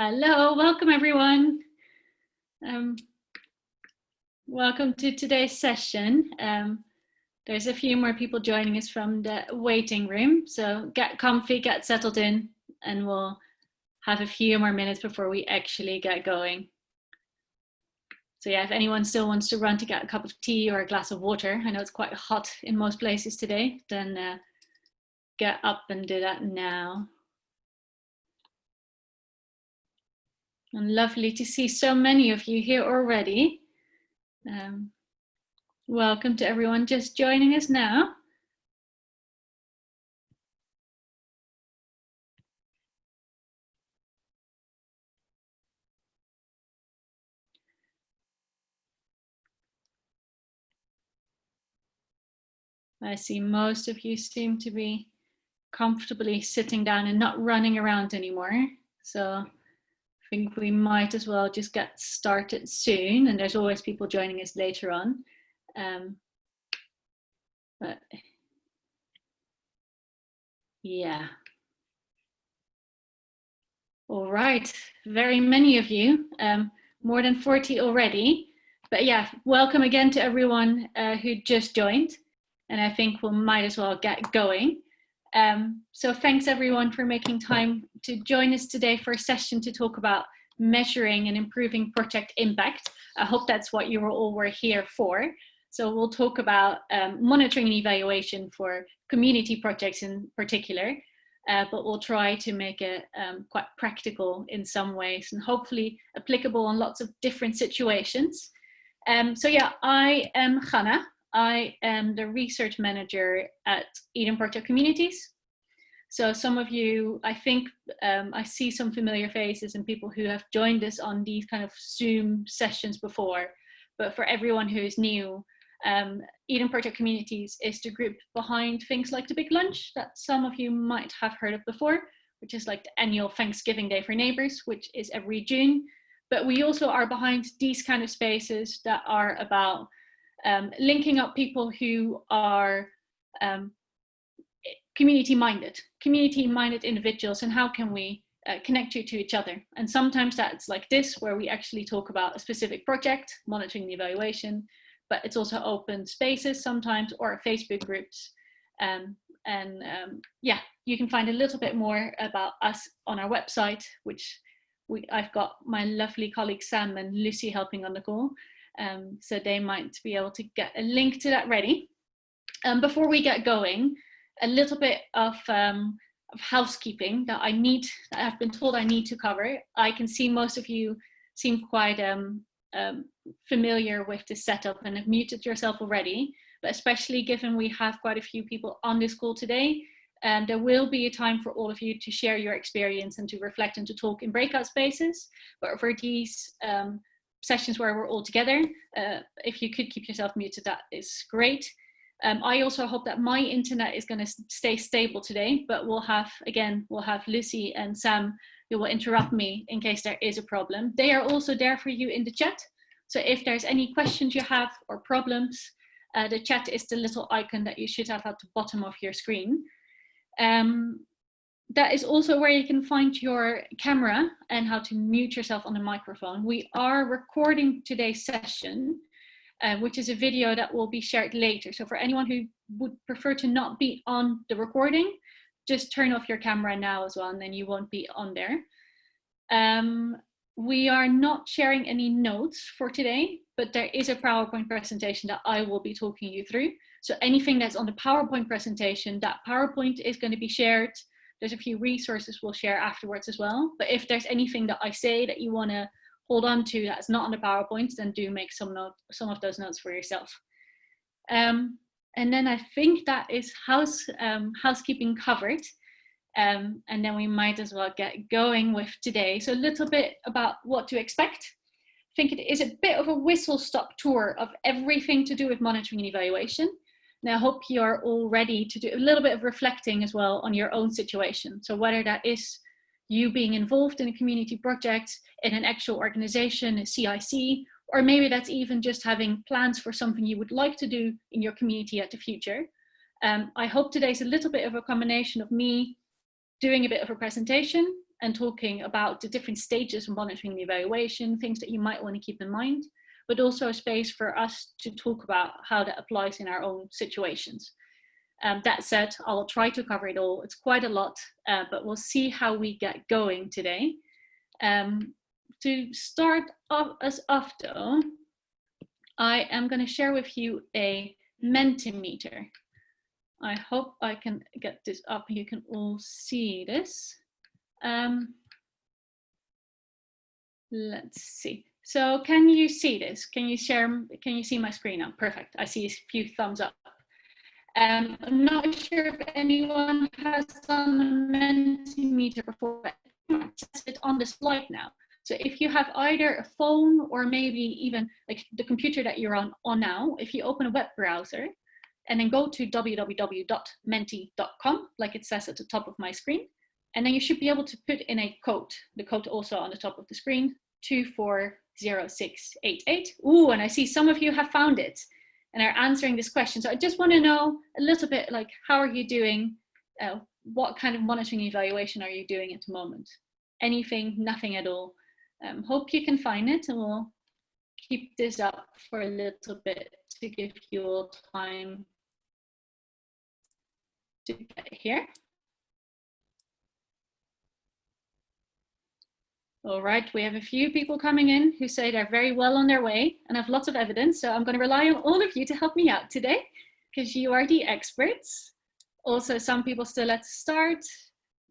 Hello, welcome everyone. Welcome to today's session. There's a few more people joining us from the waiting room, so get comfy, get settled in, and we'll have a few more minutes before we actually get going. So yeah, if anyone still wants to run to get a cup of tea or a glass of water, I know it's quite hot in most places today, then get up and do that now. And lovely to see so many of you here already. Welcome to everyone just joining us now. I see most of you seem to be comfortably sitting down and not running around anymore. So I think we might as well just get started soon, and there's always people joining us later on. But yeah. All right, very many of you, more than 40 already. But yeah, welcome again to everyone who just joined. And I think we might as well get going. So thanks everyone for making time to join us today for a session to talk about measuring and improving project impact. I hope that's what you all were here for. So we'll talk about monitoring and evaluation for community projects in particular, but we'll try to make it quite practical in some ways and hopefully applicable on lots of different situations. So yeah, I am Channa. I am the research manager at Eden Project Communities. So some of you, I think I see some familiar faces and people who have joined us on these kind of Zoom sessions before. But for everyone who is new, Eden Project Communities is the group behind things like the Big Lunch that some of you might have heard of before, which is like the annual Thanksgiving Day for Neighbors, which is every June. But we also are behind these kind of spaces that are about linking up people who are community-minded individuals, and how can we connect you to each other. And sometimes that's like this, where we actually talk about a specific project, monitoring the evaluation, but it's also open spaces sometimes, or Facebook groups. Yeah, you can find a little bit more about us on our website, which I've got my lovely colleagues Sam and Lucy helping on the call. So they might be able to get a link to that ready. Before we get going, a little bit of housekeeping that I've been told I need to cover. I can see most of you seem quite familiar with the setup and have muted yourself already, but especially given we have quite a few people on this call today, there will be a time for all of you to share your experience and to reflect and to talk in breakout spaces. But for these sessions where we're all together, if you could keep yourself muted, that is great. I also hope that my internet is going to stay stable today, but we'll have Lucy and Sam who will interrupt me in case there is a problem. They are also there for you in the chat. So if there's any questions you have or problems, the chat is the little icon that you should have at the bottom of your screen. That is also where you can find your camera and how to mute yourself on the microphone. We are recording today's session, which is a video that will be shared later. So for anyone who would prefer to not be on the recording, just turn off your camera now as well, and then you won't be on there. We are not sharing any notes for today, but there is a PowerPoint presentation that I will be talking you through. So anything that's on the PowerPoint presentation, that PowerPoint is going to be shared. There's a few resources we'll share afterwards as well. But if there's anything that I say that you want to hold on to that's not on the PowerPoint, then do make some of those notes for yourself. And then I think that is housekeeping covered. And then we might as well get going with today. So a little bit about what to expect. I think it is a bit of a whistle-stop tour of everything to do with monitoring and evaluation. Now, I hope you're all ready to do a little bit of reflecting as well on your own situation. So whether that is you being involved in a community project, in an actual organization, a CIC, or maybe that's even just having plans for something you would like to do in your community at the future. I hope today's a little bit of a combination of me doing a bit of a presentation and talking about the different stages of monitoring the evaluation, things that you might want to keep in mind, but also a space for us to talk about how that applies in our own situations. That said, I'll try to cover it all. It's quite a lot, but we'll see how we get going today. To start us off though, I am going to share with you a Mentimeter. I hope I can get this up. You can all see this. Let's see. So can you see this? Can you see my screen now? Perfect. I see a few thumbs up. I'm not sure if anyone has done a Mentimeter before, but it says it on the slide now. So if you have either a phone or maybe even like the computer that you're on now, if you open a web browser and then go to www.menti.com, like it says at the top of my screen, and then you should be able to put in a code, the code also on the top of the screen, 240688. Ooh, and I see some of you have found it and are answering this question. So I just want to know a little bit like, how are you doing? What kind of monitoring evaluation are you doing at the moment? Anything, nothing at all? Hope you can find it, and we'll keep this up for a little bit to give you all time to get here. All right, we have a few people coming in who say they're very well on their way and have lots of evidence. So I'm going to rely on all of you to help me out today because you are the experts. Also, some people still at the start.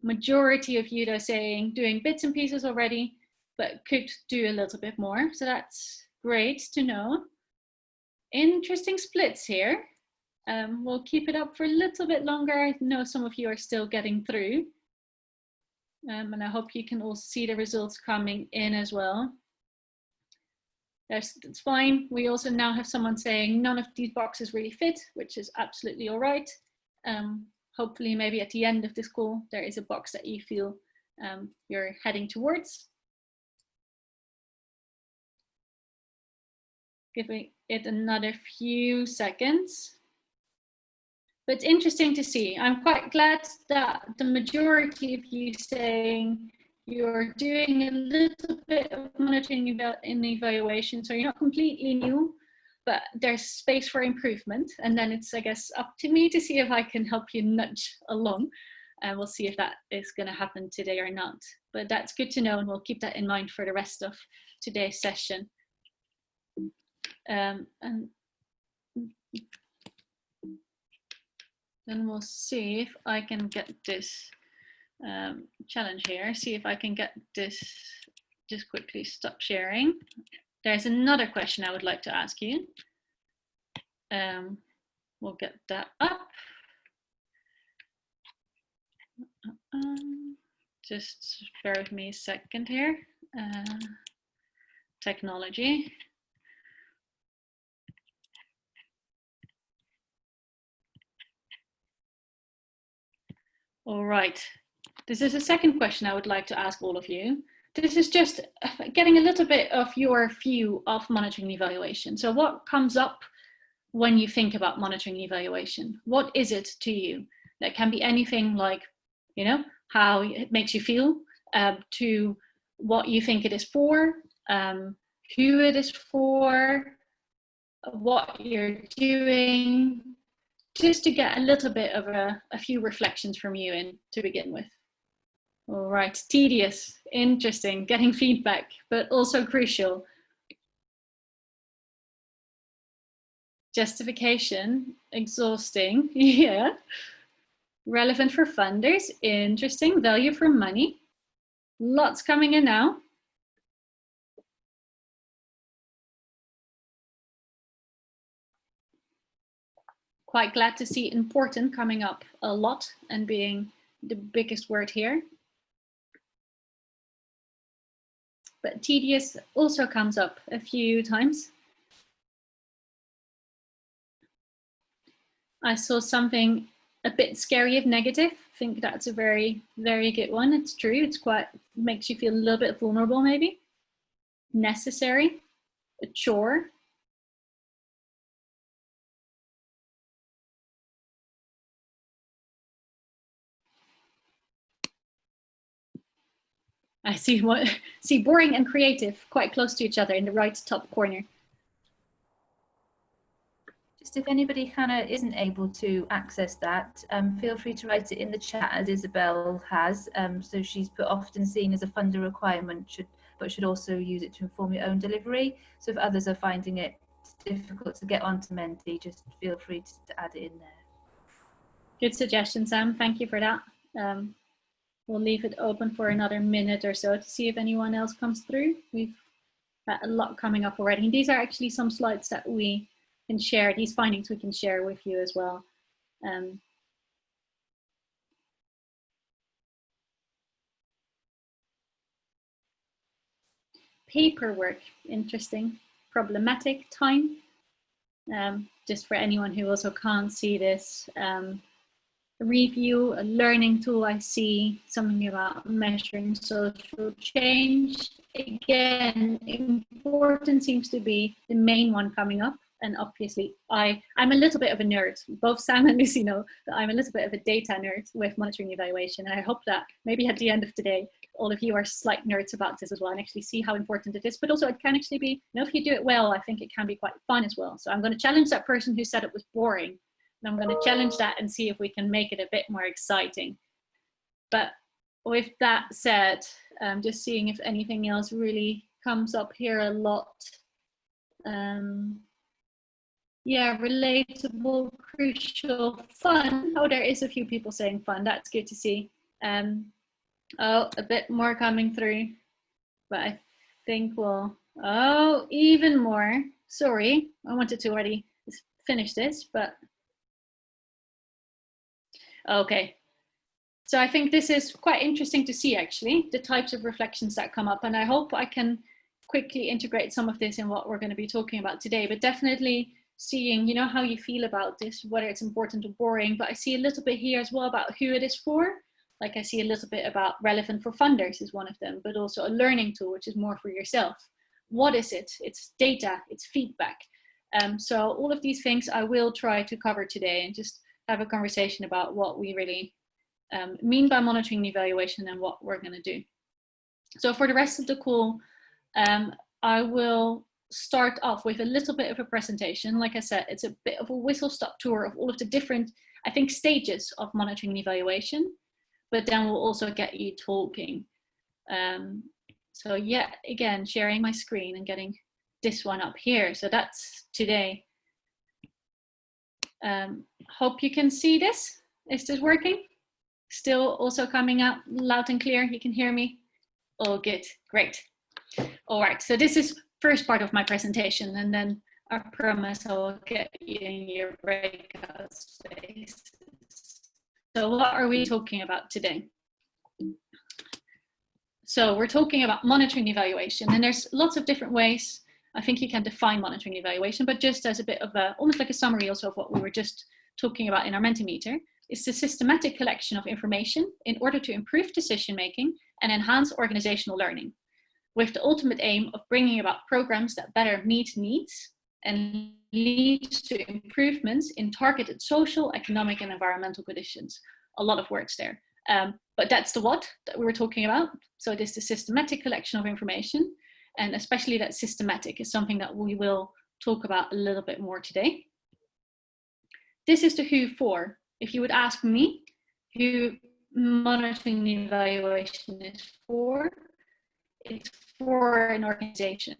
Majority of you are saying doing bits and pieces already, but could do a little bit more. So that's great to know. Interesting splits here. We'll keep it up for a little bit longer. I know some of you are still getting through. And I hope you can all see the results coming in as well. It's fine. We also now have someone saying none of these boxes really fit, which is absolutely all right. Hopefully maybe at the end of this call, there is a box that you feel you're heading towards. Giving it another few seconds. But it's interesting to see. I'm quite glad that the majority of you saying you're doing a little bit of monitoring in the evaluation. So you're not completely new, but there's space for improvement. And then it's, I guess, up to me to see if I can help you nudge along. And we'll see if that is going to happen today or not. But that's good to know, and we'll keep that in mind for the rest of today's session. And then we'll see if I can get this challenge here. See if I can get this, just quickly stop sharing. There's another question I would like to ask you. We'll get that up. Just bear with me a second here. Technology. All right, this is a second question I would like to ask all of you. This is just getting a little bit of your view of monitoring evaluation. So what comes up when you think about monitoring evaluation? What is it to you? That can be anything like, you know, how it makes you feel, to what you think it is for, who it is for, what you're doing, just to get a little bit of a few reflections from you in to begin with. All right, tedious, interesting, getting feedback, but also crucial. Justification, exhausting, yeah. Relevant for funders, interesting, value for money. Lots coming in now. Quite glad to see important coming up a lot and being the biggest word here. But tedious also comes up a few times. I saw something a bit scary of negative. I think that's a very, very good one. It's true. It's quite, makes you feel a little bit vulnerable maybe. Necessary, a chore. I see see boring and creative quite close to each other in the right top corner. Just if anybody kind of isn't able to access that, feel free to write it in the chat as Isabel has. So she's put often seen as a funder requirement, but should also use it to inform your own delivery. So if others are finding it difficult to get onto Menti, just feel free to add it in there. Good suggestion, Sam. Thank you for that. We'll leave it open for another minute or so to see if anyone else comes through. We've got a lot coming up already. And these are actually some slides that we can share. These findings we can share with you as well. Paperwork, interesting. Problematic time. Just for anyone who also can't see this. Review, a learning tool I see, something about measuring social change. Again, important seems to be the main one coming up. And obviously, I'm a little bit of a nerd. Both Sam and Lucy know that I'm a little bit of a data nerd with monitoring evaluation. And I hope that maybe at the end of today, all of you are slight nerds about this as well and actually see how important it is. But also it can actually be, if you do it well, I think it can be quite fun as well. So I'm going to challenge that person who said it was boring. And I'm going to challenge that and see if we can make it a bit more exciting. But with that said, just seeing if anything else really comes up here a lot. Yeah, relatable, crucial, fun. Oh, there is a few people saying fun. That's good to see. Oh, a bit more coming through. But I think oh, even more. Sorry, I wanted to already finish this, but okay. So I think this is quite interesting to see, actually, the types of reflections that come up. And I hope I can quickly integrate some of this in what we're going to be talking about today. But definitely seeing, how you feel about this, whether it's important or boring. But I see a little bit here as well about who it is for. Like I see a little bit about relevant for funders is one of them, but also a learning tool, which is more for yourself. What is it? It's data, it's feedback. So all of these things I will try to cover today and just have a conversation about what we really mean by monitoring and evaluation and what we're going to do. So for the rest of the call, I will start off with a little bit of a presentation. Like I said, it's a bit of a whistle-stop tour of all of the different, I think, stages of monitoring and evaluation, but then we'll also get you talking. So yeah, again, sharing my screen and getting this one up here. So that's today. Hope you can see this. Is this working? Still also coming out loud and clear? You can hear me? Oh, good, great. All right, so this is first part of my presentation, and then I promise I will get you in your breakout space. So what are we talking about today? So we're talking about monitoring evaluation, and there's lots of different ways I think you can define monitoring evaluation, but just as a bit of almost like a summary also of what we were just talking about in our Mentimeter, it's the systematic collection of information in order to improve decision-making and enhance organizational learning, with the ultimate aim of bringing about programs that better meet needs and lead to improvements in targeted social, economic, and environmental conditions. A lot of words there. But that's the what that we were talking about. So it is the systematic collection of information, and especially that systematic is something that we will talk about a little bit more today. This is the who for. If you would ask me who monitoring and evaluation is for, it's for an organization,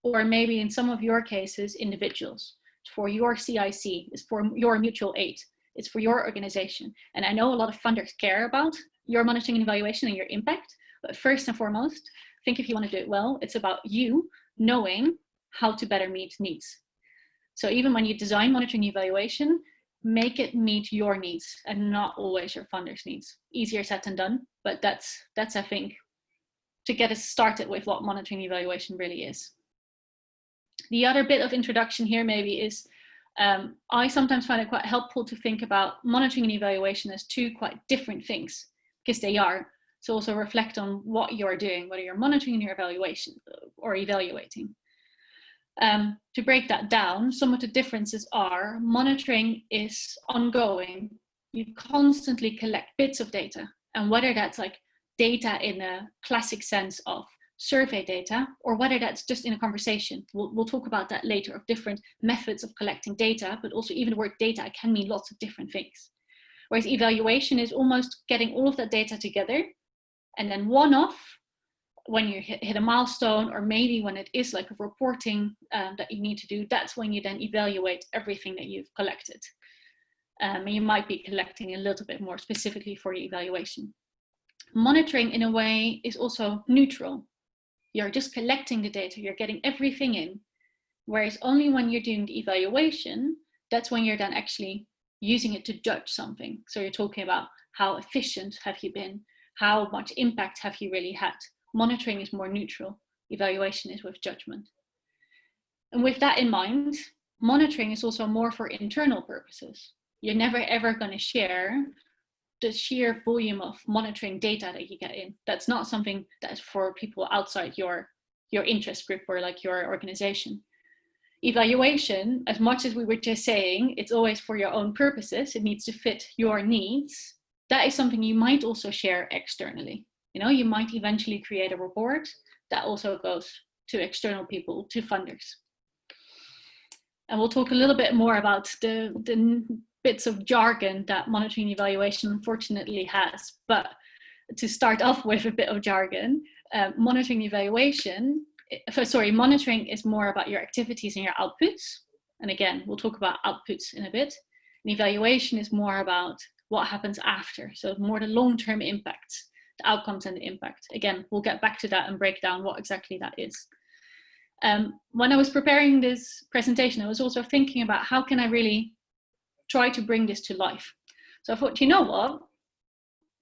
or maybe in some of your cases, individuals. It's for your CIC, it's for your mutual aid, it's for your organization. And I know a lot of funders care about your monitoring and evaluation and your impact, but first and foremost, I think if you want to do it well, it's about you knowing how to better meet needs. So even when you design monitoring and evaluation, make it meet your needs and not always your funders' needs. Easier said than done, but that's I think, to get us started with what monitoring and evaluation really is. The other bit of introduction here maybe is, I sometimes find it quite helpful to think about monitoring and evaluation as two quite different things, because they are. So also reflect on what you're doing, whether you're monitoring and your evaluation or evaluating. To break that down, some of the differences are monitoring is ongoing. You constantly collect bits of data, and whether that's like data in a classic sense of survey data, or whether that's just in a conversation. We'll talk about that later, of different methods of collecting data, but also even the word data can mean lots of different things. Whereas evaluation is almost getting all of that data together, and then one-off, when you hit a milestone, or maybe when it is like a reporting that you need to do, that's when you then evaluate everything that you've collected. And you might be collecting a little bit more specifically for your evaluation. Monitoring, in a way, is also neutral. You're just collecting the data, you're getting everything in. Whereas only when you're doing the evaluation, that's when you're then actually using it to judge something. So you're talking about how efficient have you been? How much impact have you really had? Monitoring is more neutral. Evaluation is with judgment. And with that in mind, monitoring is also more for internal purposes. You're never ever going to share the sheer volume of monitoring data that you get in. That's not something that's for people outside your interest group or like your organization. Evaluation, as much as we were just saying, it's always for your own purposes, it needs to fit your needs. That is something you might also share externally. You know, you might eventually create a report that also goes to external people, to funders. And we'll talk a little bit more about the bits of jargon that monitoring and evaluation unfortunately has. But to start off with a bit of jargon, monitoring is more about your activities and your outputs. And again, we'll talk about outputs in a bit. And evaluation is more about what happens after. So more the long-term impacts, the outcomes and the impact. Again, we'll get back to that and break down what exactly that is. When I was preparing this presentation, I was also thinking about how can I really try to bring this to life. So I thought, you know what?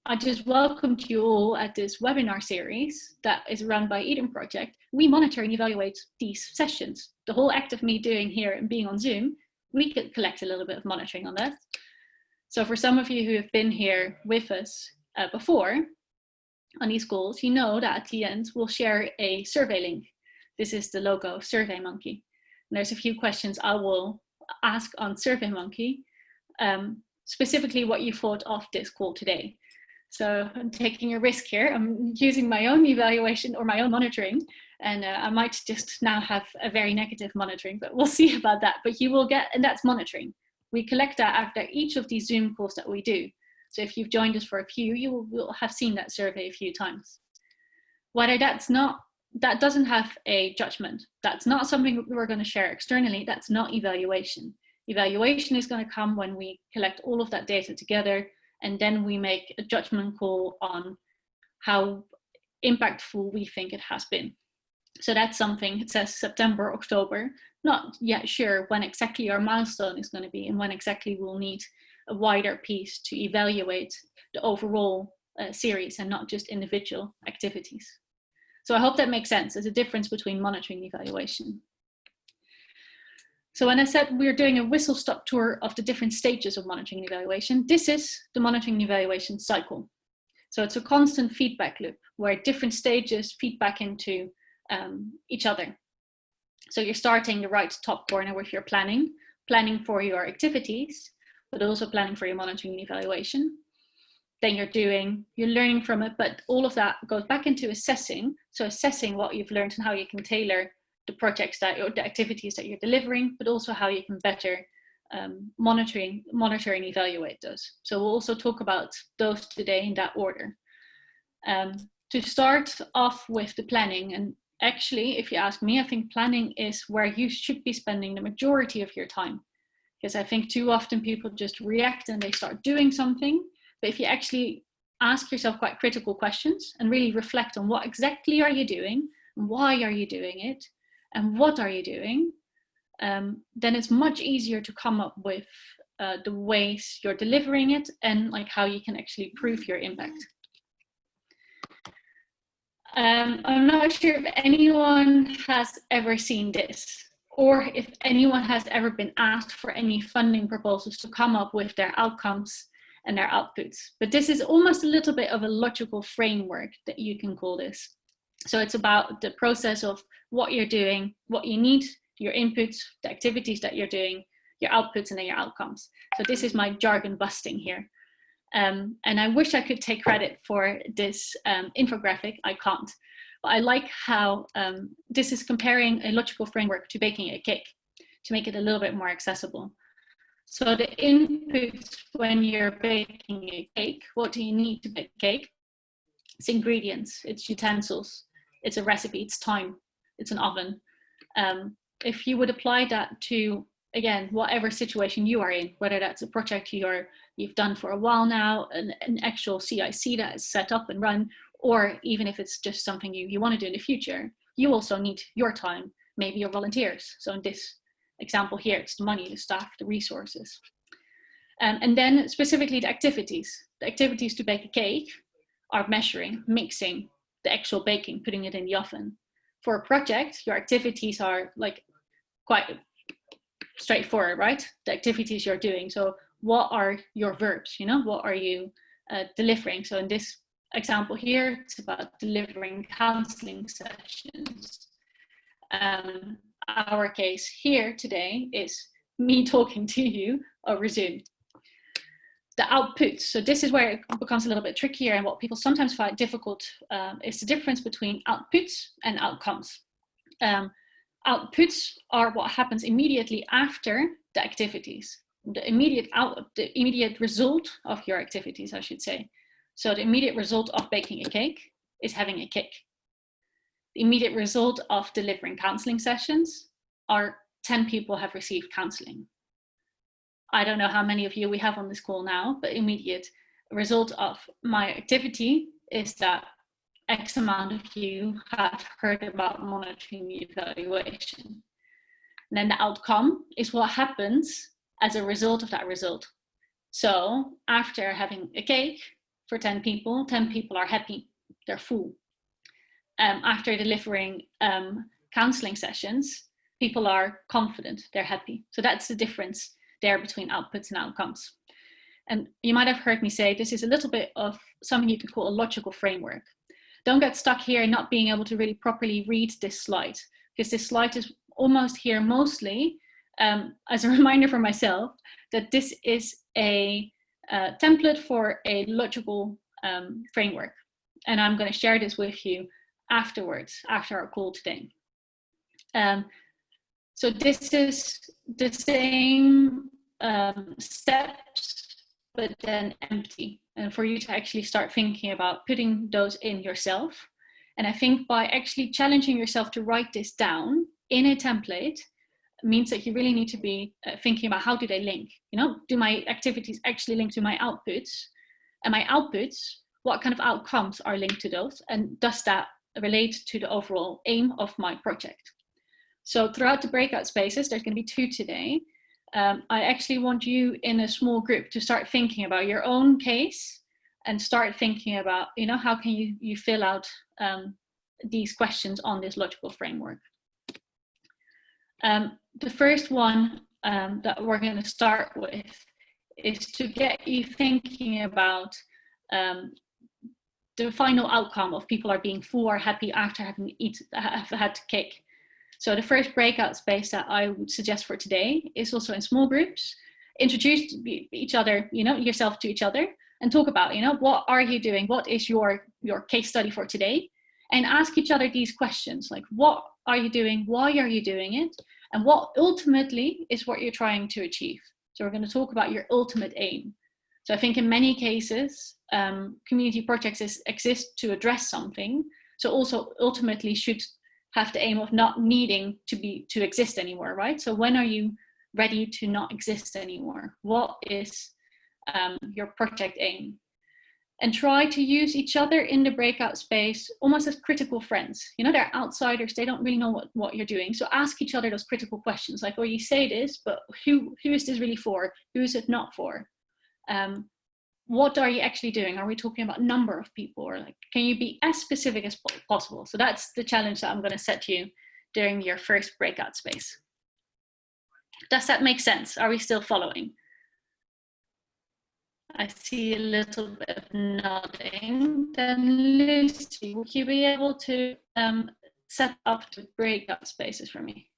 I just welcomed you all at this webinar series that is run by Eden Project. We monitor and evaluate these sessions. The whole act of me doing here and being on Zoom, we could collect a little bit of monitoring on that. So for some of you who have been here with us before on these calls, you know that at the end we'll share a survey link. This is the logo of SurveyMonkey. And there's a few questions I will ask on SurveyMonkey, specifically what you thought of this call today. So I'm taking a risk here. I'm using my own evaluation or my own monitoring, and I might just now have a very negative monitoring, but we'll see about that. But you will get, and that's monitoring. We collect that after each of these Zoom calls that we do. So if you've joined us for a few, you will have seen that survey a few times. Whether that doesn't have a judgment. That's not something we're going to share externally. That's not evaluation. Evaluation is going to come when we collect all of that data together, and then we make a judgment call on how impactful we think it has been. So that's something, it says September, October, not yet sure when exactly our milestone is going to be and when exactly we'll need a wider piece to evaluate the overall series and not just individual activities. So I hope that makes sense. There's a difference between monitoring and evaluation. So when I said we're doing a whistle-stop tour of the different stages of monitoring and evaluation, this is the monitoring and evaluation cycle. So it's a constant feedback loop where different stages feed back into each other. So you're starting the right top corner with your planning for your activities, but also planning for your monitoring and evaluation. Then you're learning from it, but all of that goes back into assessing. So assessing what you've learned and how you can tailor the projects or the activities that you're delivering, but also how you can better monitor and evaluate those. So we'll also talk about those today in that order. To start off with the planning, and actually, if you ask me, I think planning is where you should be spending the majority of your time. Because I think too often people just react and they start doing something. But if you actually ask yourself quite critical questions and really reflect on what exactly are you doing, and why are you doing it, and what are you doing, then it's much easier to come up with the ways you're delivering it and like how you can actually prove your impact. I'm not sure if anyone has ever seen this, or if anyone has ever been asked for any funding proposals to come up with their outcomes and their outputs. But this is almost a little bit of a logical framework that you can call this. So it's about the process of what you're doing, what you need, your inputs, the activities that you're doing, your outputs, and then your outcomes. So this is my jargon busting here. And I wish I could take credit for this infographic. I can't. But I like how this is comparing a logical framework to baking a cake to make it a little bit more accessible. So the inputs when you're baking a cake, what do you need to bake a cake? It's ingredients, it's utensils, it's a recipe, it's time, it's an oven. If you would apply that to, again, whatever situation you are in, whether that's a project you've done for a while now, an actual CIC that is set up and run, or even if it's just something you want to do in the future, you also need your time, maybe your volunteers. So in this example here, it's the money, the staff, the resources. And then specifically the activities. The activities to bake a cake are measuring, mixing, the actual baking, putting it in the oven. For a project, your activities are like quite straightforward, right? The activities you're doing. So what are your verbs, you know? What are you delivering? So in this example here, it's about delivering counseling sessions. Our case here today is me talking to you over Zoom. The outputs, so this is where it becomes a little bit trickier, and what people sometimes find difficult is the difference between outputs and outcomes. Outputs are what happens immediately after the activities, the immediate result of your activities, I should say. So the immediate result of baking a cake is having a cake. The immediate result of delivering counseling sessions are 10 people have received counseling. I don't know how many of you we have on this call now, but immediate result of my activity is that X amount of you have heard about monitoring the evaluation. And then the outcome is what happens as a result of that result. So after having a cake for 10 people are happy, they're full. After delivering counseling sessions, people are confident, they're happy. So that's the difference there between outputs and outcomes. And you might have heard me say this is a little bit of something you could call a logical framework. Don't get stuck here in not being able to really properly read this slide, because this slide is almost here mostly as a reminder for myself that this is a template for a logical framework. And I'm going to share this with you afterwards, after our call today. So this is the same steps, but then empty. And for you to actually start thinking about putting those in yourself. And I think by actually challenging yourself to write this down in a template means that you really need to be thinking about how do they link? You know, do my activities actually link to my outputs? And my outputs, what kind of outcomes are linked to those? And does that relate to the overall aim of my project? So throughout the breakout spaces, there's going to be 2 today. I actually want you in a small group to start thinking about your own case and start thinking about, you know, how can you fill out these questions on this logical framework. The first one that we're going to start with is to get you thinking about the final outcome of people are being full or happy after having had cake. So the first breakout space that I would suggest for today is also in small groups. Introduce each other, you know, yourself to each other and talk about, you know, what are you doing? What is your case study for today? And ask each other these questions, like what are you doing? Why are you doing it? And what ultimately is what you're trying to achieve? So we're going to talk about your ultimate aim. So I think in many cases, community projects exist to address something. So also ultimately should have the aim of not needing to exist anymore, right? So when are you ready to not exist anymore? What is your project aim? And try to use each other in the breakout space almost as critical friends. You know, they're outsiders, they don't really know what you're doing. So ask each other those critical questions, like, oh, you say this, but who is this really for? Who is it not for? What are you actually doing? Are we talking about number of people, or like, can you be as specific as possible? So that's the challenge that I'm going to set you during your first breakout space. Does that make sense? Are we still following? I see a little bit of nodding. Then Lucy, would you be able to set up the breakout spaces for me?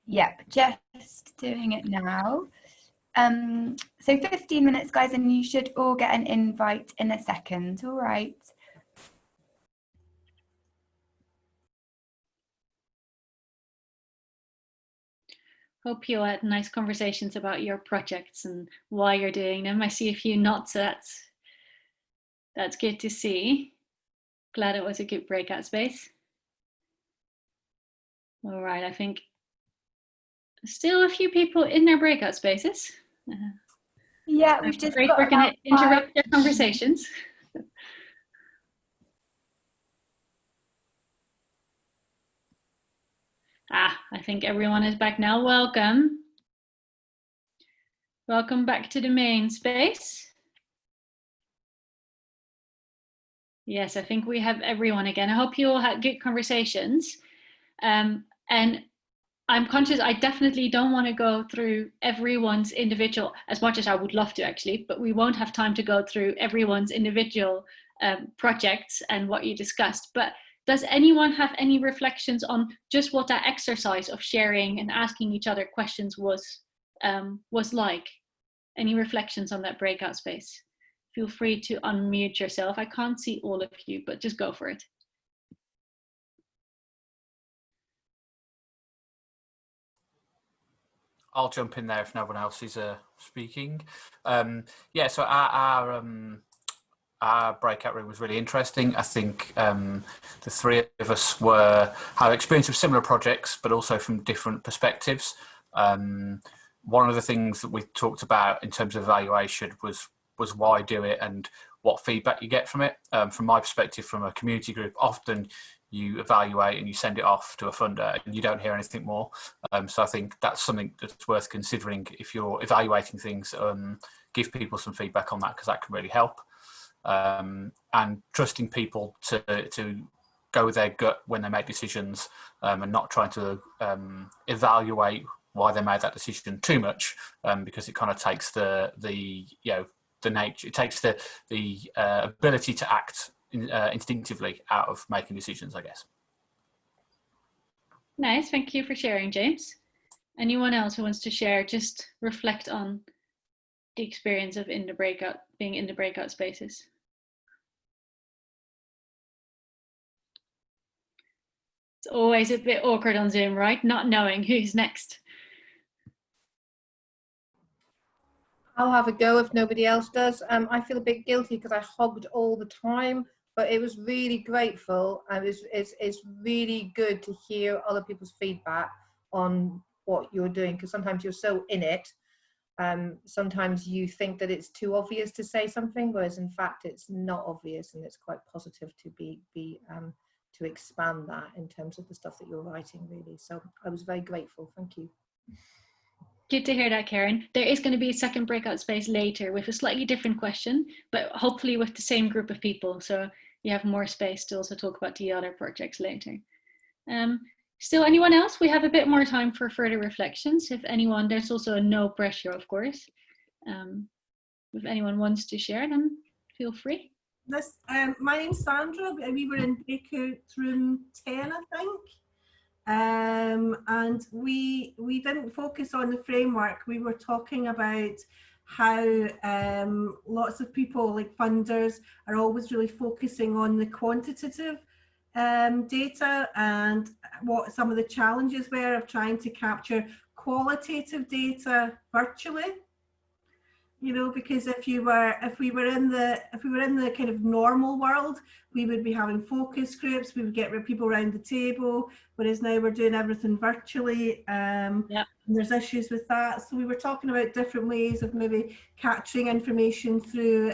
Yep, just doing it now. So 15 minutes, guys, and you should all get an invite in a second. All right. Hope you had nice conversations about your projects and why you're doing them. I see a few nods, so that's good to see. Glad it was a good breakout space. All right, I think still a few people in their breakout spaces. Yeah, we've just got we're going to interrupt their conversations. I think everyone is back now. Welcome. Welcome back to the main space. Yes, I think we have everyone again. I hope you all had good conversations. And I'm conscious I definitely don't want to go through everyone's individual, as much as I would love to actually, but we won't have time to go through everyone's individual projects and what you discussed. But does anyone have any reflections on just what that exercise of sharing and asking each other questions was like? Any reflections on that breakout space? Feel free to unmute yourself. I can't see all of you, but just go for it. I'll jump in there if no one else is speaking. Yeah, so our breakout room was really interesting. I think the three of us have experience of similar projects, but also from different perspectives. One of the things that we talked about in terms of evaluation was why do it and what feedback you get from it. From my perspective, from a community group, often you evaluate and you send it off to a funder and you don't hear anything more. So I think that's something that's worth considering if you're evaluating things. Give people some feedback on that, because that can really help. And trusting people to go with their gut when they make decisions, and not trying to evaluate why they made that decision too much, because it kind of takes the nature, it takes the ability to act instinctively out of making decisions, I guess. Nice, thank you for sharing, James. Anyone else who wants to share, just reflect on the experience of being in the breakout spaces? It's always a bit awkward on Zoom, right? Not knowing who's next. I'll have a go if nobody else does. I feel a bit guilty because I hogged all the time, but it was really grateful, and it's really good to hear other people's feedback on what you're doing, because sometimes you're so in it. Sometimes you think that it's too obvious to say something, whereas in fact it's not obvious, and it's quite positive to to expand that in terms of the stuff that you're writing, really. So I was very grateful. Thank you. Good to hear that, Karen. There is going to be a second breakout space later with a slightly different question, but hopefully with the same group of people. So you have more space to also talk about the other projects later. Still, anyone else? We have a bit more time for further reflections. If anyone, there's also no pressure, of course. If anyone wants to share, then feel free. My name's Sandra. We were in breakout room 10, I think. And we didn't focus on the framework. We were talking about how lots of people, like funders, are always really focusing on the quantitative data, and what some of the challenges were of trying to capture qualitative data virtually. You know, because if we were in the kind of normal world, we would be having focus groups, we would get people around the table, whereas now we're doing everything virtually. And there's issues with that. So we were talking about different ways of maybe capturing information through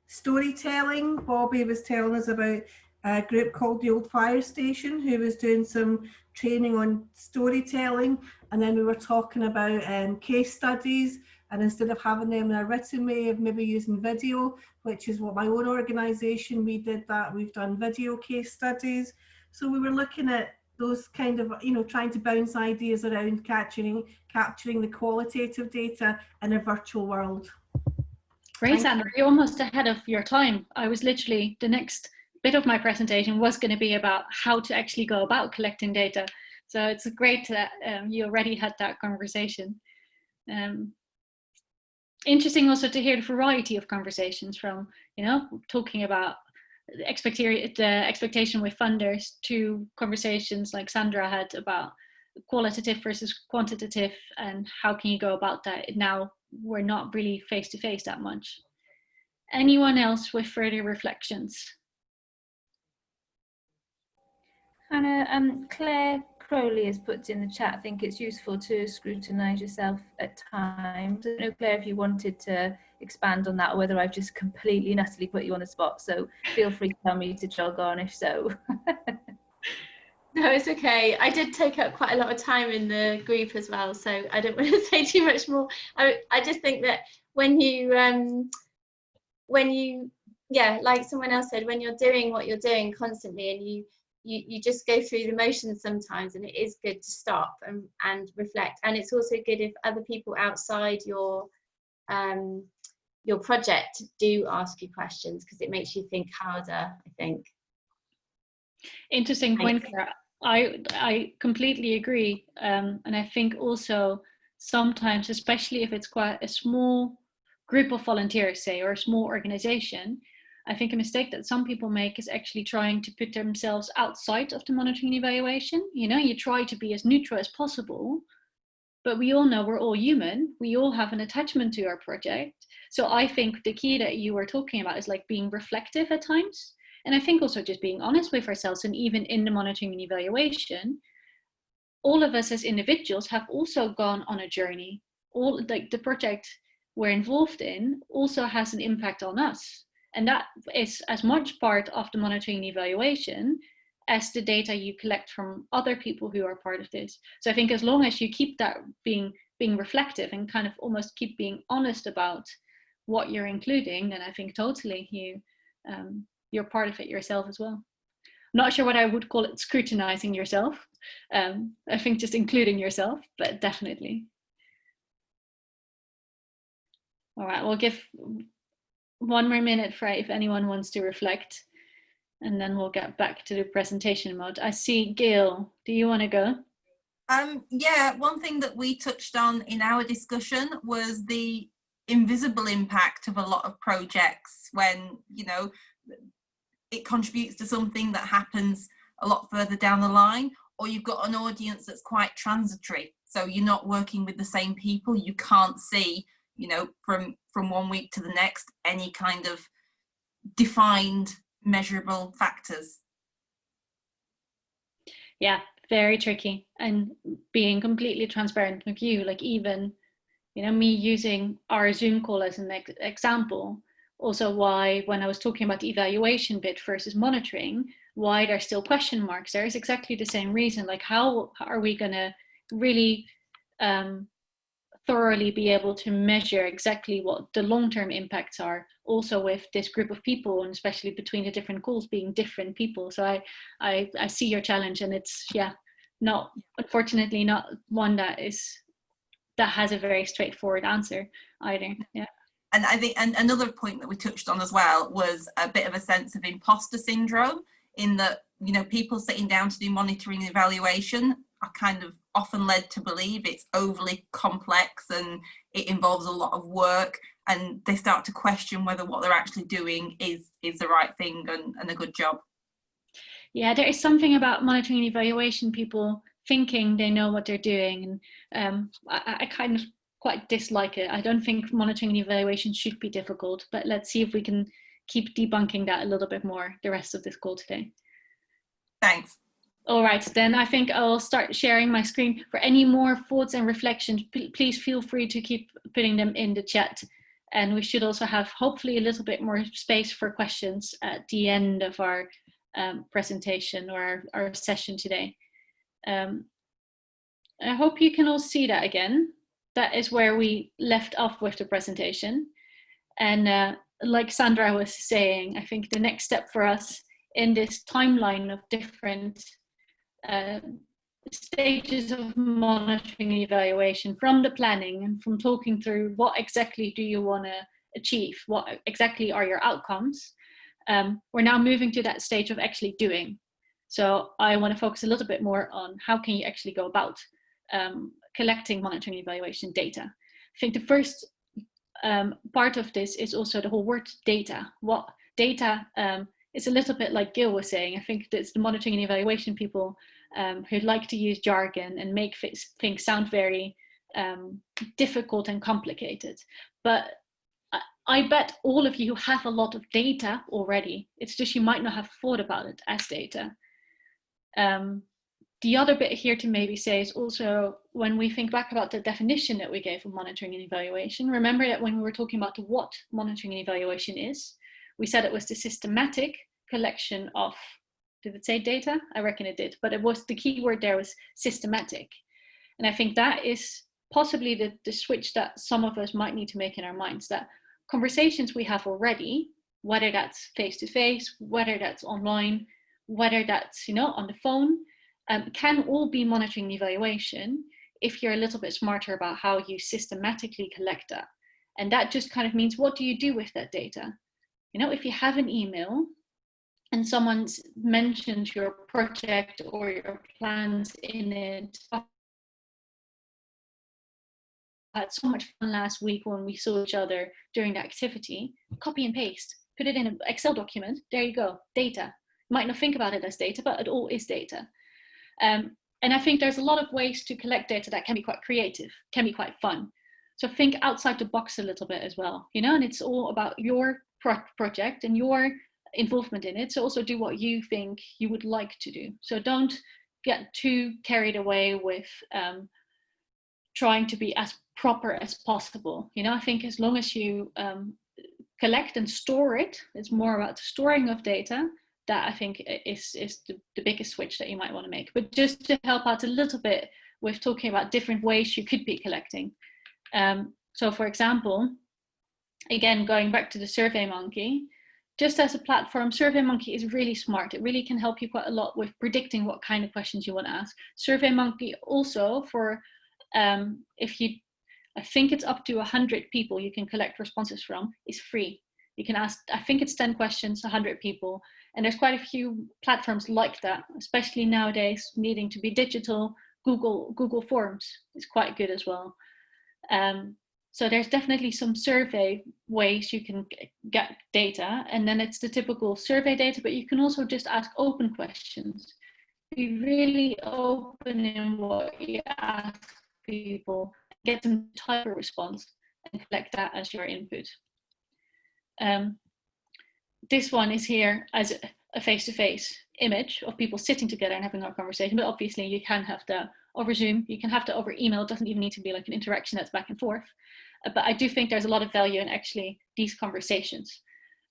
storytelling. Bobby was telling us about a group called the Old Fire Station, who was doing some training on storytelling. And then we were talking about case studies. And instead of having them in a written way, of maybe using video, which is what my own organisation, we did that. We've done video case studies. So we were looking at those kind of, you know, trying to bounce ideas around capturing the qualitative data in a virtual world. Great, Sandra. You're almost ahead of your time. I was literally, the next bit of my presentation was going to be about how to actually go about collecting data. So it's great that you already had that conversation. Interesting also to hear the variety of conversations from, talking about the expectation with funders to conversations like Sandra had about qualitative versus quantitative and how can you go about that. Now we're not really face to face that much. Anyone else with further reflections? Hannah, Claire Crowley has put in the chat, I think it's useful to scrutinise yourself at times. I don't know, Claire, if you wanted to expand on that, or whether I've just completely and utterly put you on the spot. So feel free to tell me to jog on if so. No, it's okay. I did take up quite a lot of time in the group as well, so I don't want to say too much more. I just think that when you, yeah, like someone else said, when you're doing what you're doing constantly and you just go through the motions sometimes, and it is good to stop and reflect. And it's also good if other people outside your project do ask you questions, because it makes you think harder, I think. Interesting point, Clara. I completely agree. And I think also sometimes, especially if it's quite a small group of volunteers, say, or a small organization, I think a mistake that some people make is actually trying to put themselves outside of the monitoring and evaluation. You try to be as neutral as possible, but we all know we're all human. We all have an attachment to our project. So I think the key that you were talking about is like being reflective at times. And I think also just being honest with ourselves, and even in the monitoring and evaluation, all of us as individuals have also gone on a journey. All like the project we're involved in also has an impact on us. And that is as much part of the monitoring and evaluation as the data you collect from other people who are part of this. So I think as long as you keep that being reflective and kind of almost keep being honest about what you're including, then I think totally you're part of it yourself as well. I'm not sure what I would call it scrutinizing yourself. I think just including yourself, but definitely. All right, we'll give one more minute for if anyone wants to reflect, and then we'll get back to the presentation mode. I see Gail, do you want to go? Yeah, one thing that we touched on in our discussion was the invisible impact of a lot of projects when, it contributes to something that happens a lot further down the line, or you've got an audience that's quite transitory. So you're not working with the same people. You can't see, from one week to the next, any kind of defined measurable factors. Yeah, very tricky. And being completely transparent with you, like even, me using our Zoom call as an example, also why when I was talking about the evaluation bit versus monitoring, why there's still question marks there is exactly the same reason. Like how are we going to really thoroughly be able to measure exactly what the long-term impacts are, also with this group of people, and especially between the different calls being different people. So I see your challenge, and it's not, unfortunately, not one that has a very straightforward answer either. Yeah. And I think, and another point that we touched on as well was a bit of a sense of imposter syndrome, in that, people sitting down to do monitoring and evaluation are kind of often led to believe it's overly complex and it involves a lot of work, and they start to question whether what they're actually doing is the right thing and a good job. Yeah, there is something about monitoring and evaluation, people thinking they know what they're doing, and I kind of quite dislike it. I don't think monitoring and evaluation should be difficult, but let's see if we can keep debunking that a little bit more the rest of this call today. Thanks. All right, then I think I'll start sharing my screen. For any more thoughts and reflections, please feel free to keep putting them in the chat. And we should also have hopefully a little bit more space for questions at the end of our presentation or our session today. I hope you can all see that again. That is where we left off with the presentation. And like Sandra was saying, I think the next step for us in this timeline of different stages of monitoring and evaluation, from the planning and from talking through what exactly do you want to achieve, what exactly are your outcomes, we're now moving to that stage of actually doing. So I want to focus a little bit more on how can you actually go about collecting, monitoring, evaluation data. I think the first part of this is also the whole word data. What data is a little bit like Gil was saying. I think it's the monitoring and evaluation people who like to use jargon and make things sound very difficult and complicated. But I bet all of you have a lot of data already. It's just you might not have thought about it as data. The other bit here to maybe say is also when we think back about the definition that we gave of monitoring and evaluation, remember that when we were talking about what monitoring and evaluation is, we said it was the systematic collection of, did it say data? I reckon it did, but it was the key word there was systematic. And I think that is possibly the switch that some of us might need to make in our minds, that conversations we have already, whether that's face-to-face, whether that's online, whether that's, on the phone, can all be monitoring and evaluation if you're a little bit smarter about how you systematically collect that. And that just kind of means, what do you do with that data? If you have an email and someone's mentioned your project or your plans in it, I had so much fun last week when we saw each other during the activity, copy and paste, put it in an Excel document, there you go, data. You might not think about it as data, but it all is data. And I think there's a lot of ways to collect data that can be quite creative, can be quite fun. So think outside the box a little bit as well, and it's all about your project and your involvement in it. So also do what you think you would like to do. So don't get too carried away with trying to be as proper as possible. I think as long as you collect and store it, it's more about the storing of data. That I think is the biggest switch that you might want to make. But just to help out a little bit with talking about different ways you could be collecting. So for example, again, going back to the SurveyMonkey, just as a platform, SurveyMonkey is really smart. It really can help you quite a lot with predicting what kind of questions you want to ask. SurveyMonkey also for, I think it's up to 100 people you can collect responses from, is free. You can ask, I think it's 10 questions, 100 people. And there's quite a few platforms like that, especially nowadays needing to be digital. Google Forms is quite good as well. So there's definitely some survey ways you can get data, and then it's the typical survey data, but you can also just ask open questions. Be really open in what you ask people, get them to type a response and collect that as your input. This one is here as a face-to-face image of people sitting together and having a conversation, but obviously you can have that over Zoom, you can have that over email. It doesn't even need to be like an interaction that's back and forth. But I do think there's a lot of value in actually these conversations.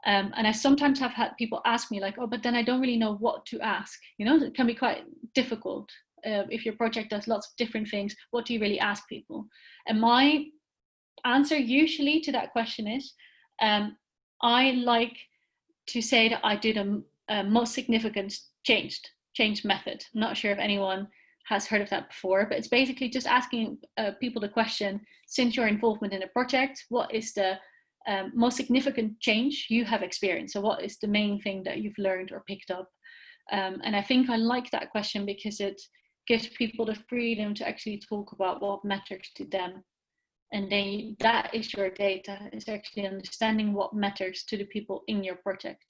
And I sometimes have had people ask me like, oh, but then I don't really know what to ask. It can be quite difficult. If your project does lots of different things, what do you really ask people? And my answer usually to that question is, I like to say that I did a most significant change method. I'm not sure if anyone has heard of that before, but it's basically just asking people the question, since your involvement in a project, what is the most significant change you have experienced? So what is the main thing that you've learned or picked up? And I think I like that question because it gives people the freedom to actually talk about what matters to them. And then that is your data, is actually understanding what matters to the people in your project.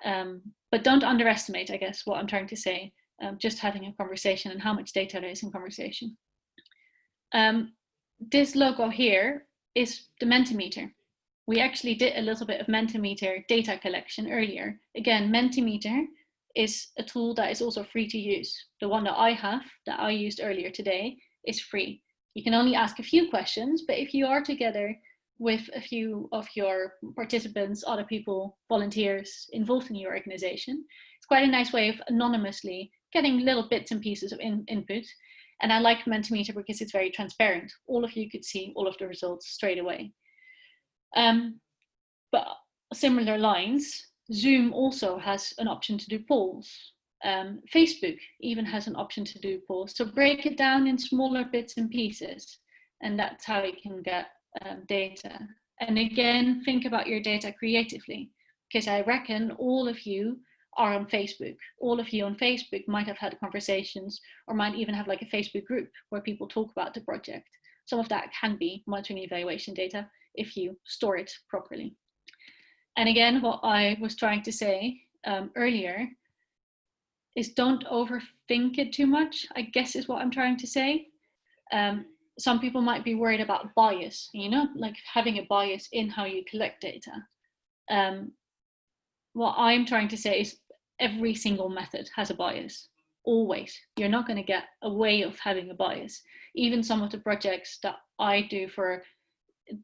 But don't underestimate, I guess, what I'm trying to say, just having a conversation and how much data there is in conversation. This logo here is the Mentimeter. We actually did a little bit of Mentimeter data collection earlier. Again, Mentimeter is a tool that is also free to use. The one that I have, that I used earlier today, is free. You can only ask a few questions, but if you are together with a few of your participants, other people, volunteers involved in your organization, it's quite a nice way of anonymously getting little bits and pieces of input. And I like Mentimeter because it's very transparent. All of you could see all of the results straight away. But similar lines, Zoom also has an option to do polls. Facebook even has an option to do polls. So break it down in smaller bits and pieces, and that's how you can get data. And again, think about your data creatively, because I reckon all of you are on Facebook. All of you on Facebook might have had conversations, or might even have like a Facebook group where people talk about the project. Some of that can be monitoring evaluation data if you store it properly. And again, what I was trying to say earlier is don't overthink it too much, I guess is what I'm trying to say. Some people might be worried about bias, you know, like having a bias in how you collect data. What I'm trying to say is every single method has a bias, always. You're not going to get away of having a bias. Even some of the projects that I do for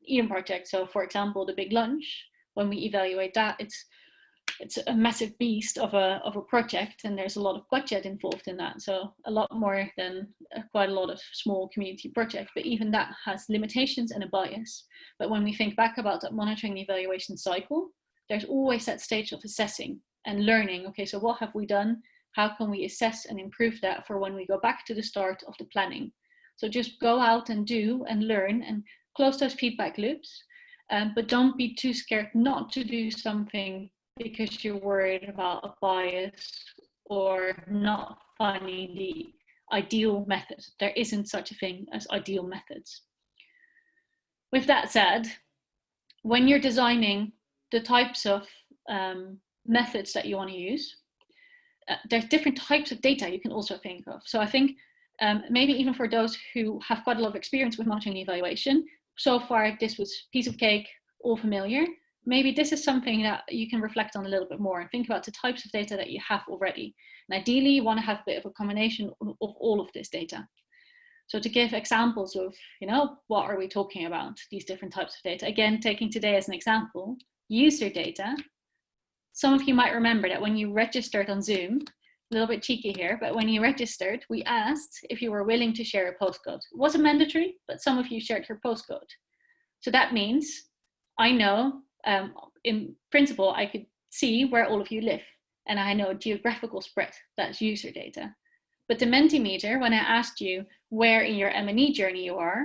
EM projects, so for example, the Big Lunch, when we evaluate that, it's a massive beast of a project, and there's a lot of budget involved in that. So a lot more than quite a lot of small community projects, but even that has limitations and a bias. But when we think back about that monitoring and evaluation cycle, there's always that stage of assessing and learning. Okay, so what have we done? How can we assess and improve that for when we go back to the start of the planning? So just go out and do and learn and close those feedback loops, but don't be too scared not to do something because you're worried about a bias or not finding the ideal method. There isn't such a thing as ideal methods. With that said, when you're designing the types of methods that you want to use, there's different types of data you can also think of. So I think maybe even for those who have quite a lot of experience with monitoring and evaluation, so far this was piece of cake, all familiar. Maybe this is something that you can reflect on a little bit more and think about the types of data that you have already. And ideally you want to have a bit of a combination of all of this data. So to give examples of, you know, what are we talking about, these different types of data. Again, taking today as an example, user data. Some of you might remember that when you registered on Zoom, a little bit cheeky here, but when you registered, we asked if you were willing to share a postcode. It wasn't mandatory, but some of you shared your postcode. So that means I know, in principle, I could see where all of you live, and I know geographical spread. That's user data. But the Mentimeter, when I asked you where in your M&E journey you are,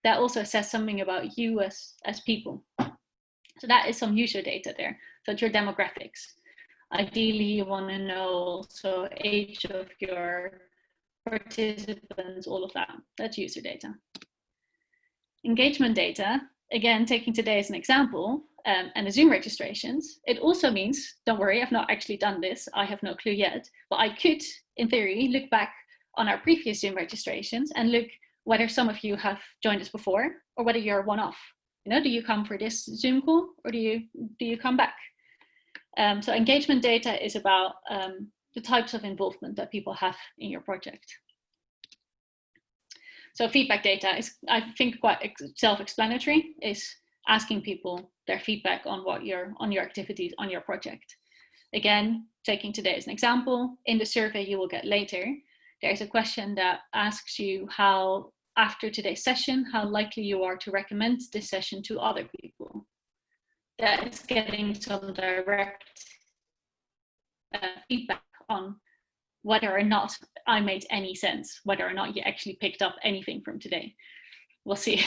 that also says something about you as people. So that is some user data there. So it's your demographics. Ideally, you want to know also age of your participants, all of that. That's user data. Engagement data, again, taking today as an example, and the Zoom registrations, it also means, don't worry, I've not actually done this, I have no clue yet, but I could, in theory, look back on our previous Zoom registrations and look whether some of you have joined us before or whether you're one-off. You know, do you come for this Zoom call or do you come back? So engagement data is about the types of involvement that people have in your project. So feedback data is, I think, quite self-explanatory, is asking people their feedback on what on your activities, on your project. Again, taking today as an example, in the survey you will get later, there's a question that asks you how, after today's session, how likely you are to recommend this session to other people. That is getting some direct feedback on whether or not I made any sense, whether or not you actually picked up anything from today. We'll see.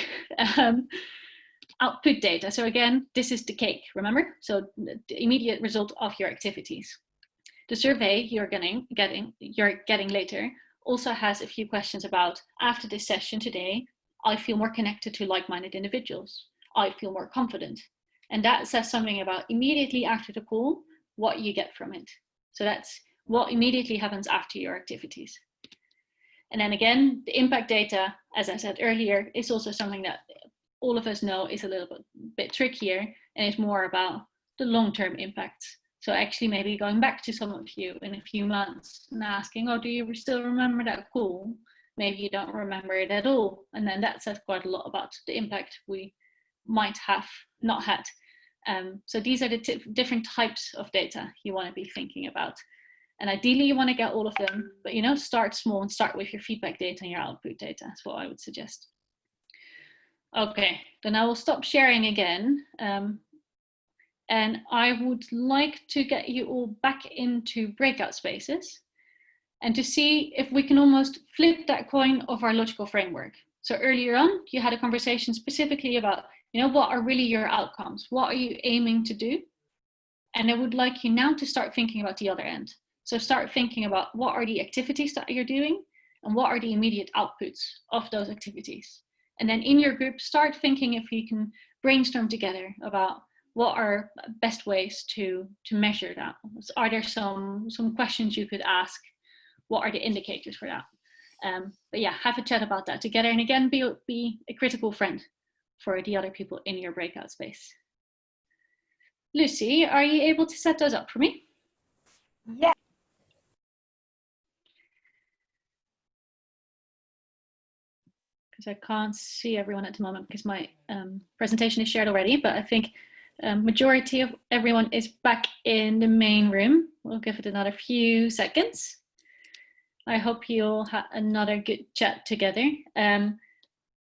Output data. So again, this is the cake, remember? So the immediate result of your activities. The survey you're getting later also has a few questions about, after this session today, I feel more connected to like-minded individuals. I feel more confident. And that says something about immediately after the call, what you get from it. So that's what immediately happens after your activities. And then again, the impact data, as I said earlier, is also something that all of us know is a little bit trickier, and it's more about the long-term impacts. So actually maybe going back to some of you in a few months and asking, oh, do you still remember that call? Maybe you don't remember it at all. And then that says quite a lot about the impact we might have not had. So these are the different types of data you want to be thinking about. And ideally you want to get all of them, but you know, start small and start with your feedback data and your output data. That's what I would suggest. Okay, then I will stop sharing again. And I would like to get you all back into breakout spaces and to see if we can almost flip that coin of our logical framework. So earlier on, you had a conversation specifically about, you know, what are really your outcomes? What are you aiming to do? And I would like you now to start thinking about the other end. So start thinking about what are the activities that you're doing and what are the immediate outputs of those activities. And then in your group, start thinking if you can brainstorm together about what are best ways to measure that. Are there some questions you could ask? What are the indicators for that? But yeah, have a chat about that together. And again, be a critical friend for the other people in your breakout space. Lucy, are you able to set those up for me? Yeah. Because I can't see everyone at the moment because my presentation is shared already, but I think majority of everyone is back in the main room. We'll give it another few seconds. I hope you'll have another good chat together.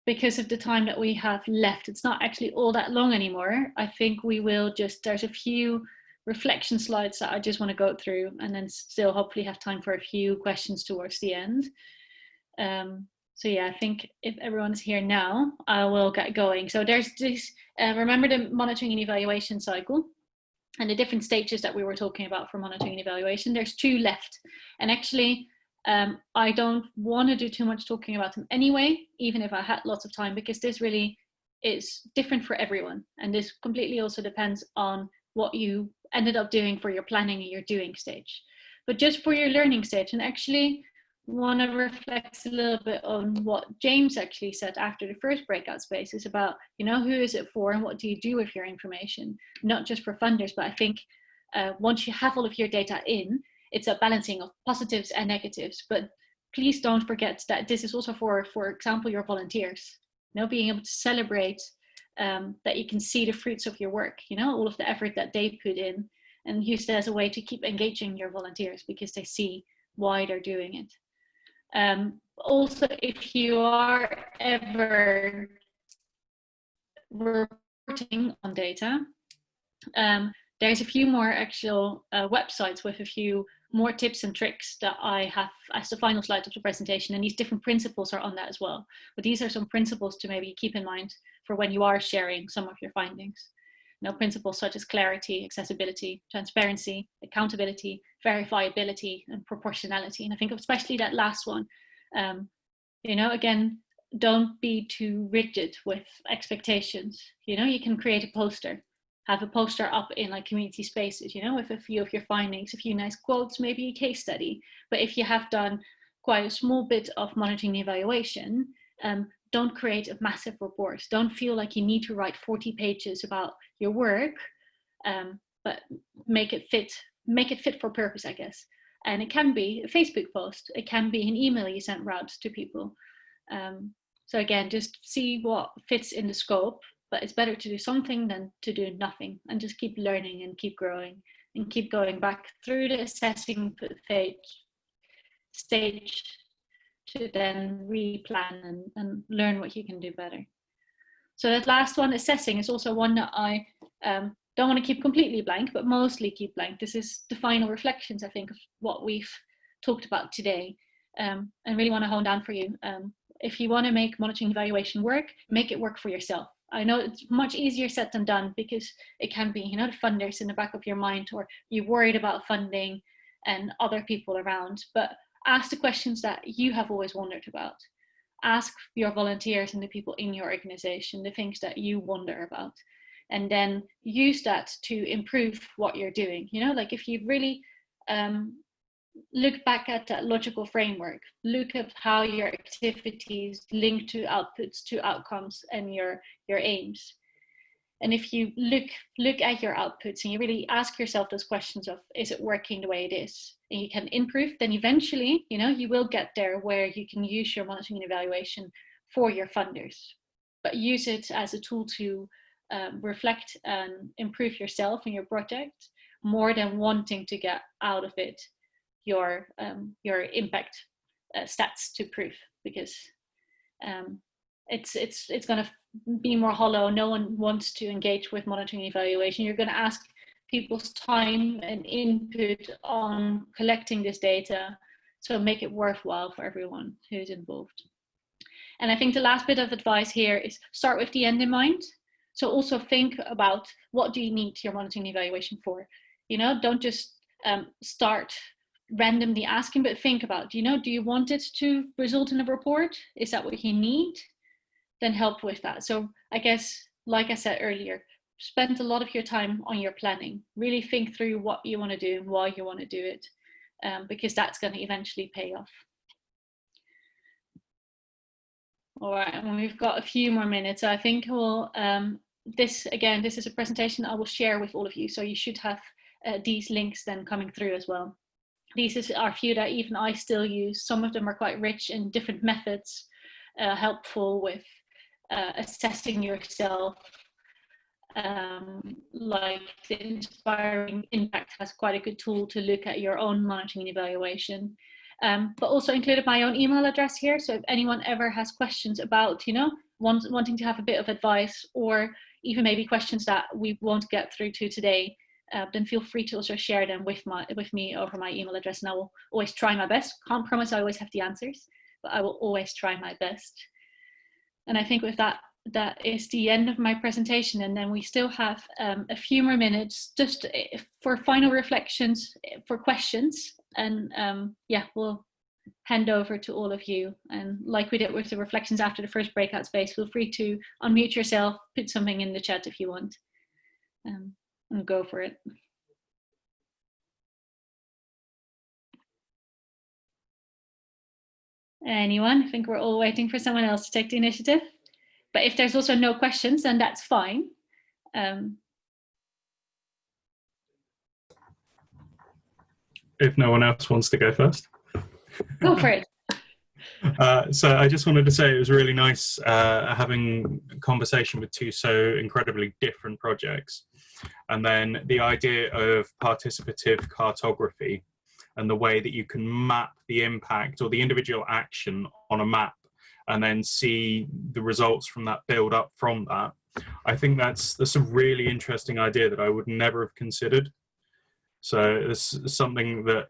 Because of the time that we have left, it's not actually all that long anymore. I think we will there's a few reflection slides that I just want to go through, and then still hopefully have time for a few questions towards the end. So yeah, I think if everyone's here now, I will get going. So there's this, remember the monitoring and evaluation cycle and the different stages that we were talking about for monitoring and evaluation. There's 2 left, and actually, I don't want to do too much talking about them anyway, even if I had lots of time, because this really is different for everyone. And this completely also depends on what you ended up doing for your planning and your doing stage. But just for your learning stage, and actually want to reflect a little bit on what James actually said after the first breakout space is about, you know, who is it for and what do you do with your information? Not just for funders, but I think once you have all of your data in, it's a balancing of positives and negatives, but please don't forget that this is also for example, your volunteers, you know, being able to celebrate that you can see the fruits of your work, you know, all of the effort that they put in, and use that as a way to keep engaging your volunteers because they see why they're doing it. Also, if you are ever reporting on data, there's a few more actual websites with a few more tips and tricks that I have as the final slide of the presentation, and these different principles are on that as well. But these are some principles to maybe keep in mind for when you are sharing some of your findings. You know, principles such as clarity, accessibility, transparency, accountability, verifiability, and proportionality. And I think especially that last one, you know, again, don't be too rigid with expectations. You know, you can create a poster, have a poster up in like community spaces, you know, with a few of your findings, a few nice quotes, maybe a case study. But if you have done quite a small bit of monitoring and evaluation, don't create a massive report. Don't feel like you need to write 40 pages about your work, but make it fit for purpose, I guess. And it can be a Facebook post, it can be an email you send out to people. So again, just see what fits in the scope, but it's better to do something than to do nothing, and just keep learning and keep growing and keep going back through the assessing stage to then replan and learn what you can do better. So that last one, assessing, is also one that I don't want to keep completely blank, but mostly keep blank. This is the final reflections, I think, of what we've talked about today, and really want to hone down for you. If you want to make monitoring evaluation work, make it work for yourself. I know it's much easier said than done, because it can be, you know, the funders in the back of your mind, or you're worried about funding and other people around. But ask the questions that you have always wondered about. Ask your volunteers and the people in your organization the things that you wonder about, and then use that to improve what you're doing. You know, like if you really look back at that logical framework, look at how your activities link to outputs, to outcomes, and your aims. And if you look at your outputs and you really ask yourself those questions of, is it working the way it is? And you can improve, then eventually, you know, you will get there where you can use your monitoring and evaluation for your funders. But use it as a tool to reflect and improve yourself and your project, more than wanting to get out of it your impact stats to prove, because it's going to be more hollow. No one wants to engage with monitoring and evaluation. You're going to ask people's time and input on collecting this data, so make it worthwhile for everyone who's involved. And I think the last bit of advice here is start with the end in mind. So also think about, what do you need your monitoring and evaluation for? You know, don't just start randomly asking, but think about, you know, do you want it to result in a report? Is that what you need? Then help with that. So I guess, like I said earlier, spend a lot of your time on your planning. Really think through what you want to do and why you want to do it, because that's going to eventually pay off. All right, and we've got a few more minutes. So I think we'll, this is a presentation I will share with all of you. So you should have these links then coming through as well. These are a few that even I still use. Some of them are quite rich in different methods, helpful with assessing yourself. Like the Inspiring Impact has quite a good tool to look at your own monitoring and evaluation. But also included my own email address here. So if anyone ever has questions about, you know, wanting to have a bit of advice, or even maybe questions that we won't get through to today, then feel free to also share them with me over my email address, and I will always try my best. Can't promise I always have the answers, but I will always try my best. And I think with that, that is the end of my presentation, and then we still have a few more minutes just for final reflections, for questions, and yeah, we'll hand over to all of you. And like we did with the reflections after the first breakout space, feel free to unmute yourself, put something in the chat if you want, and go for it. Anyone? I think we're all waiting for someone else to take the initiative. But if there's also no questions, then that's fine. If no one else wants to go first. Go for it. So I just wanted to say it was really nice having a conversation with two so incredibly different projects. And then the idea of participative cartography and the way that you can map the impact or the individual action on a map and then see the results from that, build up from that. I think that's a really interesting idea that I would never have considered. So it's something that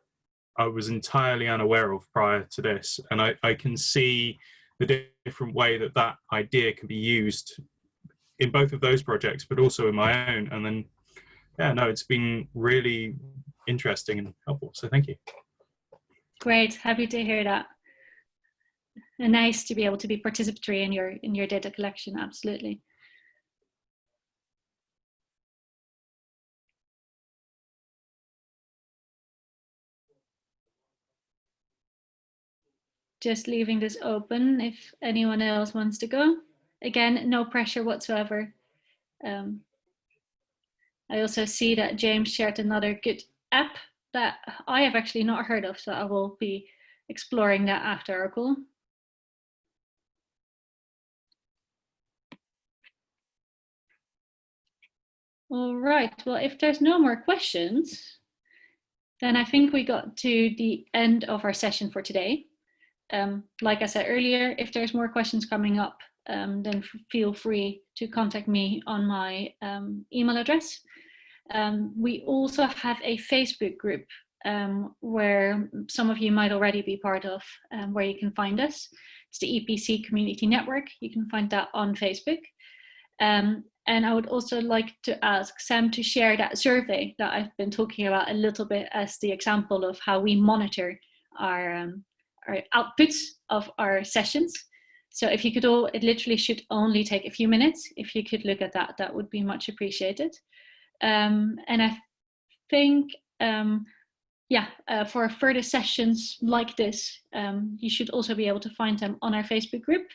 I was entirely unaware of prior to this. And I can see the different way that that idea can be used in both of those projects, but also in my own. And then, yeah, no, it's been really interesting and helpful. So thank you. Great, happy to hear that. And nice to be able to be participatory in your data collection, absolutely. Just leaving this open if anyone else wants to go. Again, no pressure whatsoever. I also see that James shared another good app that I have actually not heard of, so I will be exploring that after our call. All right, well, if there's no more questions, then I think we got to the end of our session for today. Like I said earlier, if there's more questions coming up, then feel free to contact me on my email address. We also have a Facebook group where some of you might already be part of, where you can find us. It's the EPC Community Network. You can find that on Facebook. And I would also like to ask Sam to share that survey that I've been talking about a little bit as the example of how we monitor our outputs of our sessions. So if you could all, it literally should only take a few minutes. If you could look at that, that would be much appreciated. And I think, for further sessions like this, you should also be able to find them on our Facebook group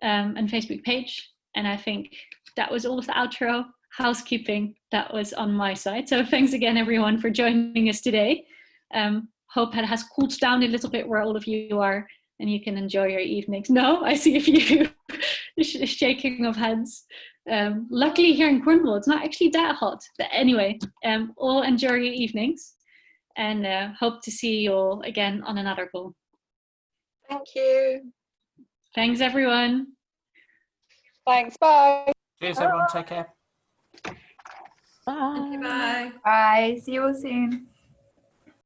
and Facebook page. And I think that was all of the outro housekeeping that was on my side. So thanks again, everyone, for joining us today. Hope it has cooled down a little bit where all of you are, and you can enjoy your evenings. No, I see a few shaking of hands. Luckily here in Cornwall, it's not actually that hot. But anyway, all enjoy your evenings, and hope to see you all again on another call. Thank you. Thanks, everyone. Thanks, bye. Cheers, everyone. Take care. Thank you, bye. Bye. See you all soon.